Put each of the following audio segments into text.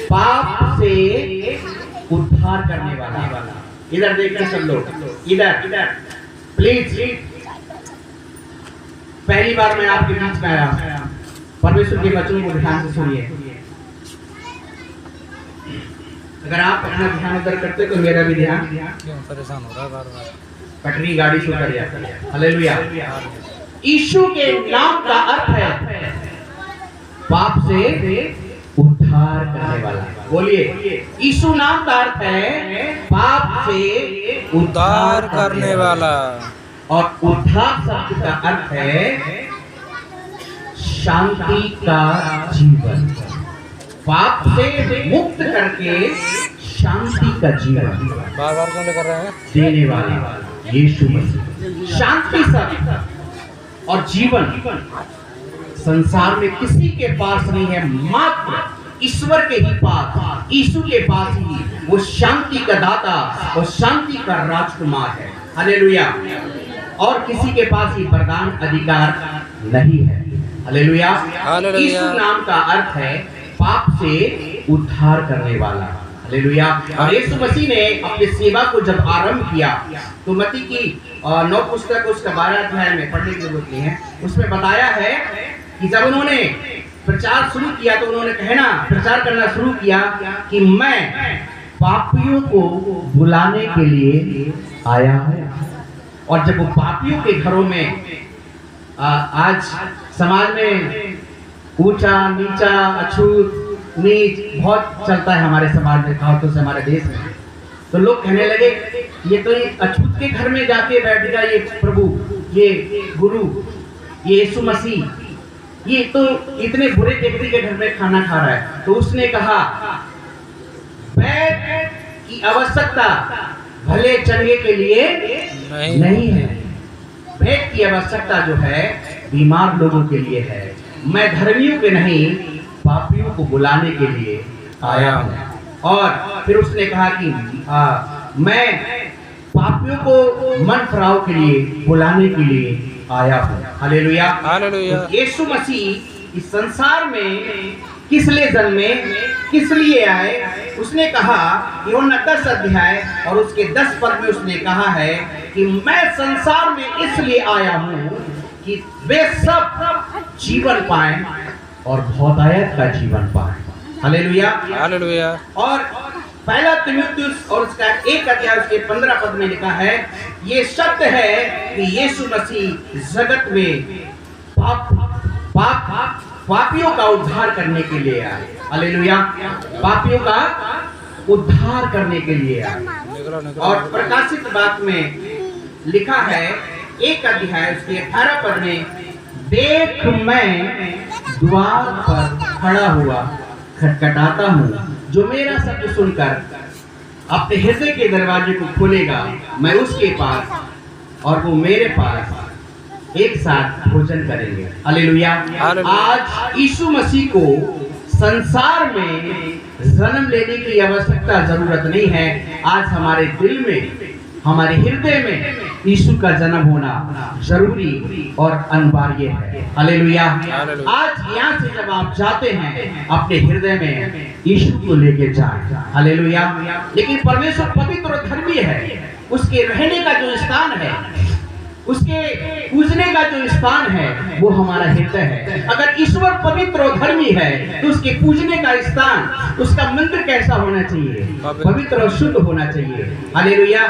पाप से उद्धार करने वाला। इधर देखना सब लोग, इधर प्लीज। पहली बार मैं आपके बीच में आया, परमेश्वर के वचनों को ध्यान से सुनिए। अगर आप अपना ध्यान उधर करते तो मेरा भी ध्यान क्यों परेशान हो रहा है बार-बार? कटरी गाड़ी शुरू कर दिया। हालेलुया। यीशु के नाम का अर्थ है पाप से उद्धार करने वाला। बोलिए, यीशु नाम का अर्थ है पाप से उद्धार करने वाला। और उद्धार शब्द का अर्थ है शांति का जीवन। पाप से मुक्त करके शांति का जीवन बार-बार क्यों कर रहे हैं? देने वाला यीशु मसीह। शांति शब्द और जीवन संसार में किसी के पास नहीं है, मात्र ईश्वर के ही पास, यीशु के पास ही वो शांति का दाता और शांति का राजकुमार है। हालेलुया। और किसी के पास ये वरदान अधिकार नहीं है। हालेलुया। यीशु नाम का अर्थ है पाप से उद्धार करने वाला। हालेलुया। और यीशु मसीह ने अपनी सेवा को जब आरंभ किया तो मत्ती की 9 पुस्तक उसका 12 अध्याय में पढ़ने की जरूरत नहीं है, उसमें बताया है कि जब उन्होंने प्रचार शुरू किया तो उन्होंने प्रचार करना शुरू किया कि मैं पापियों को बुलाने के लिए आया हूं। और जब वो पापियों के घरों में आज समाज में ऊंचा नीचा अछूत नीच बहुत चलता है हमारे समाज में, खासतौर से हमारे देश में, तो लोग कहने लगे ये तो अछूत के घर में जाके बैठ गया ये प्रभु, ये गुरु, ये यीशु मसीह, ये तो इतने बुरे व्यक्ति के घर में खाना खा रहा है। तो उसने कहा बैठ की आवश्यकता भले चंगे के लिए नहीं है, भेंट की आवश्यकता जो है बीमार लोगों के लिए है। मैं धर्मियों के नहीं पापियों को बुलाने के लिए आया हूं। और फिर उसने कहा कि मैं पापियों को मन फिराव के लिए बुलाने के लिए आया हूं। हालेलुया। हालेलुया। यीशु मसीह इस संसार में किस लिए जन्मे, किस लिए आए? उसने कहा यूहन्ना 10 अध्याय और उसके 10 पद में उसने कहा है कि मैं संसार में इसलिए आया हूं कि वे सब जीवन पाएं और बहुतायत का जीवन पाएं। हालेलुया। हालेलुया। और पहला तीमुथियुस और उसका 1 अध्याय उसके 15 पद में लिखा है ये शब्द है कि यीशु मसीह जगत में पापियों का उद्धार करने के लिए आए। हालेलुया। पापियों का उद्धार करने के लिए आए। और प्रकाशित बात में लिखा है 1 अध्याय उसके 18 पद में, देख मैं द्वार पर खड़ा हुआ खटखटाता हूँ, जो मेरा शब्द सुनकर अपने हृदय के दरवाजे को खोलेगा, मैं उसके पास और वो मेरे पास एक साथ भोजन करेंगे। हालेलुया। आज यीशु मसीह को संसार में जन्म लेने की आवश्यकता जरूरत नहीं है। आज हमारे दिल में, हमारे हृदय में यीशु का जन्म होना जरूरी और अनिवार्य है। हालेलुया। आज यहाँ से जब आप जाते हैं अपने हृदय में यीशु को लेके जाएं। हालेलुया। लेकिन परमेश्वर पवित्र और धर्मी है, उसके रहने का जो स्थान है, उसके पूजने का जो स्थान है वो हमारा हृदय है। अगर ईश्वर पवित्र और धर्मी है तो उसके पूजने का स्थान, उसका मंदिर कैसा होना चाहिए? पवित्र और शुद्ध होना चाहिए। हालेलुया।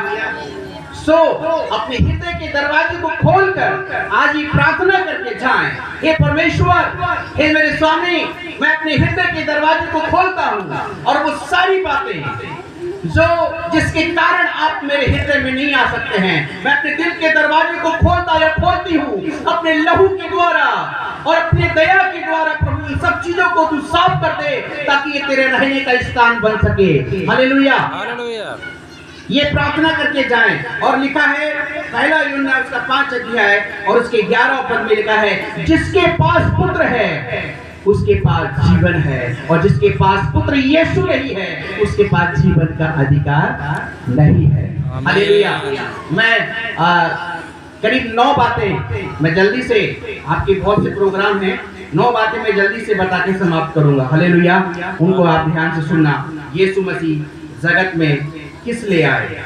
अपने हृदय के दरवाजे को खोलकर आज ये प्रार्थना करके जाएं, हे परमेश्वर, हे मेरे स्वामी, मैं अपने हृदय के दरवाजे को खोलता हूँ और वो सारी बातें जिसके कारण आप मेरे हृदय में नहीं आ सकते हैं, मैं अपने दिल के दरवाजे को खोलता या खोलती हूँ अपने लहू के द्वारा और अपने दया के द्वारा। प्रभु इन सब चीजों को तू साफ कर दे ताकि ये तेरे रहने का स्थान बन सके। हालेलुया। हालेलुया। ये प्रार्थना करके जाएं। और लिखा है पहला यूहन्ना उसका 5 अध्याय और उसके 11 पद में लिखा है, जिसके पास पुत्र है उसके पास जीवन है, और जिसके पास पुत्र यीशु नहीं है उसके पास जीवन का अधिकार नहीं है। हालेलुया। मैं करीब 9 बातें, मैं जल्दी से, आपके बहुत से प्रोग्राम हैं 9 बातें मैं जल्दी से बता के समाप्त करूंगा। हालेलुया। उनको आप ध्यान से सुनना। यीशु मसीह जगत में किस ले आए?